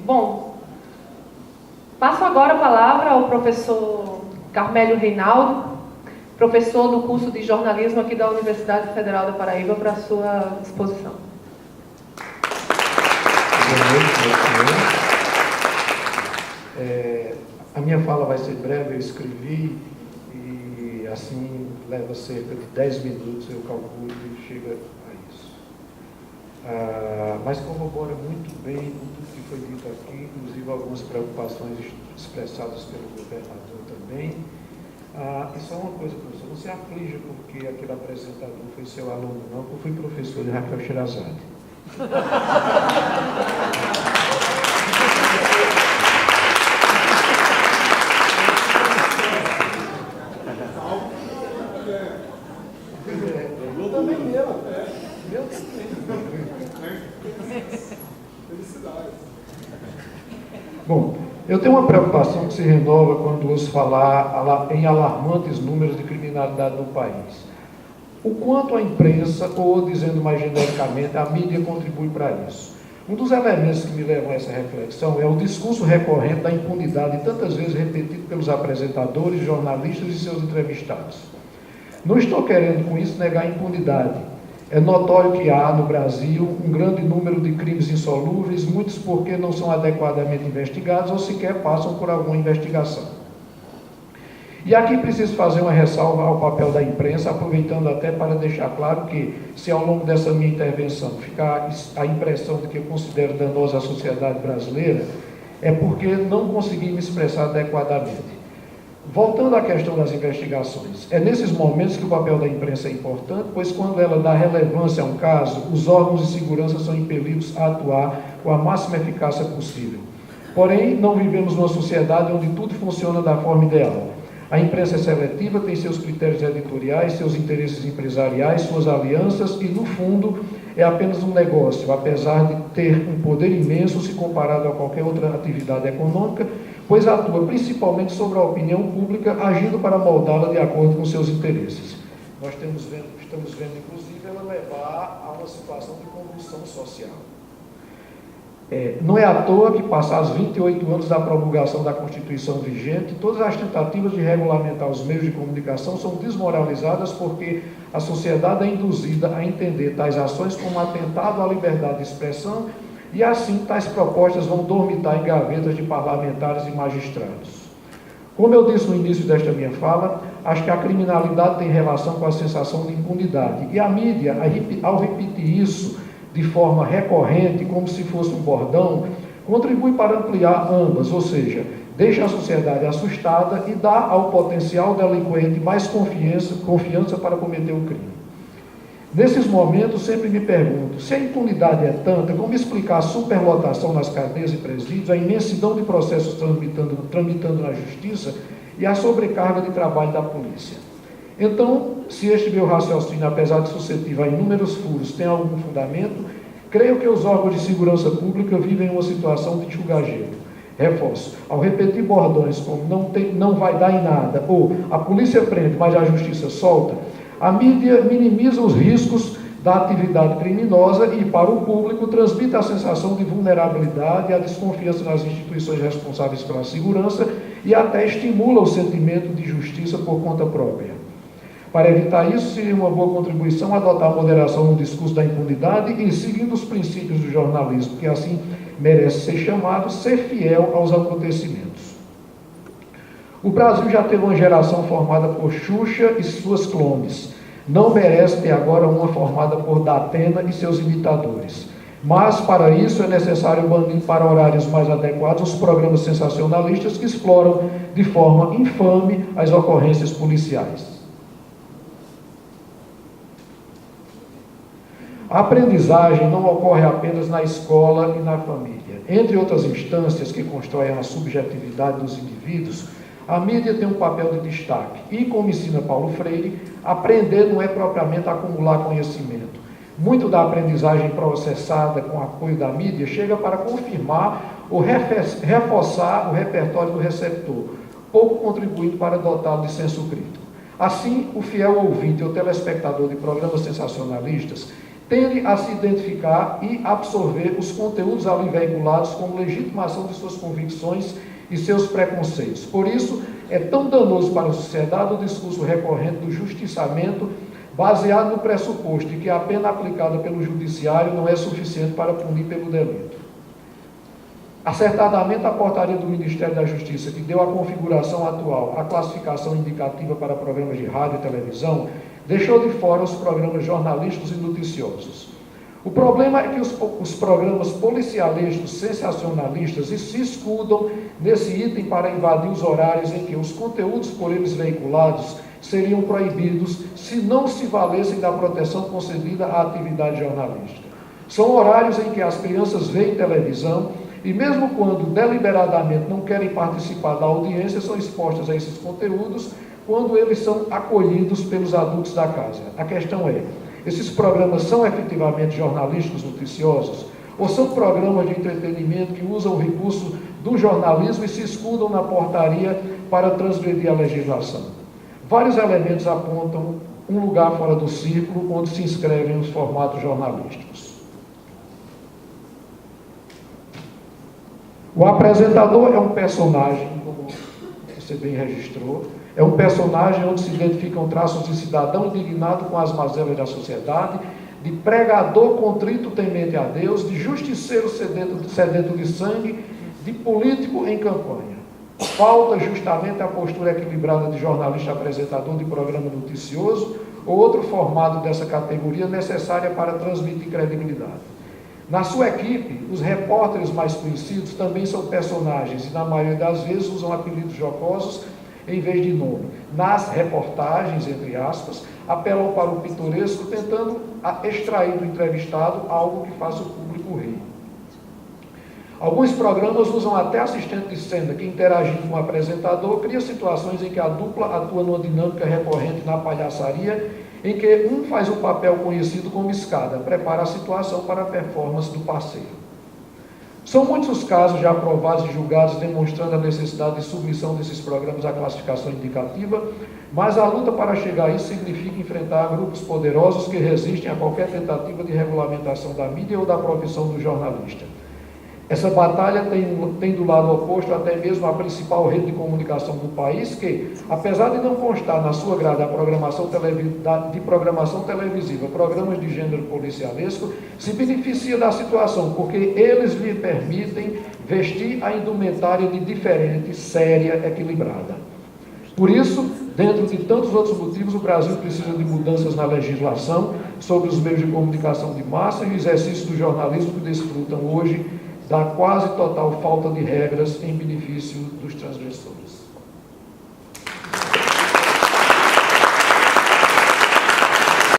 Bom, passo agora a palavra ao professor Carmélio Reinaldo, professor do curso de jornalismo aqui da Universidade Federal da Paraíba, para a sua exposição. Boa noite, a minha fala vai ser breve, eu escrevi e assim leva cerca de 10 minutos, eu calculo e chega a isso. Mas corrobora muito bem com tudo que foi dito aqui, inclusive algumas preocupações expressadas pelo governador também. E só uma coisa, professor, não se aflija porque aquele apresentador foi seu aluno, não, porque eu fui professor de Raquel Sherazade. Eu também meu. Meu também. Felicidades. Bom, eu tenho uma preocupação que se renova quando ouço falar em alarmantes números de criminalidade no país. O quanto a imprensa, ou dizendo mais genericamente, a mídia contribui para isso. Um dos elementos que me levam a essa reflexão é o discurso recorrente da impunidade, tantas vezes repetido pelos apresentadores, jornalistas e seus entrevistados. Não estou querendo com isso negar a impunidade. É notório que há no Brasil um grande número de crimes insolúveis, muitos porque não são adequadamente investigados ou sequer passam por alguma investigação. E aqui preciso fazer uma ressalva ao papel da imprensa, aproveitando até para deixar claro que, se ao longo dessa minha intervenção ficar a impressão de que eu considero danosa a sociedade brasileira, é porque não consegui me expressar adequadamente. Voltando à questão das investigações, é nesses momentos que o papel da imprensa é importante, pois quando ela dá relevância a um caso, os órgãos de segurança são impelidos a atuar com a máxima eficácia possível. Porém, não vivemos numa sociedade onde tudo funciona da forma ideal. A imprensa é seletiva, tem seus critérios editoriais, seus interesses empresariais, suas alianças e, no fundo, é apenas um negócio, apesar de ter um poder imenso se comparado a qualquer outra atividade econômica, pois atua principalmente sobre a opinião pública, agindo para moldá-la de acordo com seus interesses. Nós estamos vendo, inclusive, ela levar a uma situação de convulsão social. Não é à toa que, passados 28 anos da promulgação da Constituição vigente, todas as tentativas de regulamentar os meios de comunicação são desmoralizadas porque a sociedade é induzida a entender tais ações como atentado à liberdade de expressão e, assim, tais propostas vão dormitar em gavetas de parlamentares e magistrados. Como eu disse no início desta minha fala, acho que a criminalidade tem relação com a sensação de impunidade. E a mídia, ao repetir isso de forma recorrente, como se fosse um bordão, contribui para ampliar ambas, ou seja, deixa a sociedade assustada e dá ao potencial delinquente mais confiança para cometer o crime. Nesses momentos, sempre me pergunto, se a impunidade é tanta, como explicar a superlotação nas cadeias e presídios, a imensidão de processos tramitando na justiça e a sobrecarga de trabalho da polícia? Então, se este meu raciocínio, apesar de suscetível a inúmeros furos, tem algum fundamento, creio que os órgãos de segurança pública vivem uma situação de enxugar-gelo. Reforço, ao repetir bordões como não vai dar em nada, ou a polícia prende, mas a justiça solta, a mídia minimiza os riscos da atividade criminosa e, para o público, transmite a sensação de vulnerabilidade, a desconfiança nas instituições responsáveis pela segurança e até estimula o sentimento de justiça por conta própria. Para evitar isso, seria uma boa contribuição adotar a moderação no discurso da impunidade e, seguindo os princípios do jornalismo, que assim merece ser chamado, ser fiel aos acontecimentos. O Brasil já teve uma geração formada por Xuxa e suas clones. Não merece ter agora uma formada por Datena e seus imitadores. Mas, para isso, é necessário banir para horários mais adequados os programas sensacionalistas que exploram de forma infame as ocorrências policiais. A aprendizagem não ocorre apenas na escola e na família. Entre outras instâncias que constroem a subjetividade dos indivíduos, a mídia tem um papel de destaque. E, como ensina Paulo Freire, aprender não é propriamente acumular conhecimento. Muito da aprendizagem processada com apoio da mídia chega para confirmar ou reforçar o repertório do receptor, pouco contribuindo para dotá-lo de senso crítico. Assim, o fiel ouvinte ou telespectador de programas sensacionalistas tende a se identificar e absorver os conteúdos ali veiculados como legitimação de suas convicções e seus preconceitos. Por isso, é tão danoso para a sociedade o discurso recorrente do justiçamento, baseado no pressuposto de que a pena aplicada pelo judiciário não é suficiente para punir pelo delito. Acertadamente, a portaria do Ministério da Justiça, que deu à configuração atual a classificação indicativa para programas de rádio e televisão, deixou de fora os programas jornalísticos e noticiosos. O problema é que os programas policialescos sensacionalistas se escudam nesse item para invadir os horários em que os conteúdos por eles veiculados seriam proibidos se não se valessem da proteção concedida à atividade jornalística. São horários em que as crianças veem televisão e mesmo quando deliberadamente não querem participar da audiência, são expostas a esses conteúdos quando eles são acolhidos pelos adultos da casa. A questão é, esses programas são efetivamente jornalísticos noticiosos ou são programas de entretenimento que usam o recurso do jornalismo e se escudam na portaria para transgredir a legislação? Vários elementos apontam um lugar fora do círculo onde se inscrevem os formatos jornalísticos. O apresentador é um personagem, como você bem registrou, é um personagem onde se identificam traços de cidadão indignado com as mazelas da sociedade, de pregador contrito temente a Deus, de justiceiro sedento de sangue, de político em campanha. Falta justamente a postura equilibrada de jornalista apresentador de programa noticioso ou outro formato dessa categoria necessária para transmitir credibilidade. Na sua equipe, os repórteres mais conhecidos também são personagens e, na maioria das vezes, usam apelidos jocosos em vez de nome. Nas reportagens, entre aspas, apelam para o pitoresco, tentando extrair do entrevistado algo que faça o público rir. Alguns programas usam até assistente de cena que, interagindo com o apresentador, cria situações em que a dupla atua numa dinâmica recorrente na palhaçaria, em que um faz o papel conhecido como escada, prepara a situação para a performance do parceiro. São muitos os casos já aprovados e julgados demonstrando a necessidade de submissão desses programas à classificação indicativa, mas a luta para chegar a isso significa enfrentar grupos poderosos que resistem a qualquer tentativa de regulamentação da mídia ou da profissão do jornalista. Essa batalha tem do lado oposto até mesmo a principal rede de comunicação do país, que, apesar de não constar na sua grade a programação televisiva, programas de gênero policialesco, se beneficia da situação, porque eles lhe permitem vestir a indumentária de diferente, séria, equilibrada. Por isso, dentro de tantos outros motivos, o Brasil precisa de mudanças na legislação sobre os meios de comunicação de massa e o exercício do jornalismo que desfrutam hoje da quase total falta de regras em benefício dos transgressores.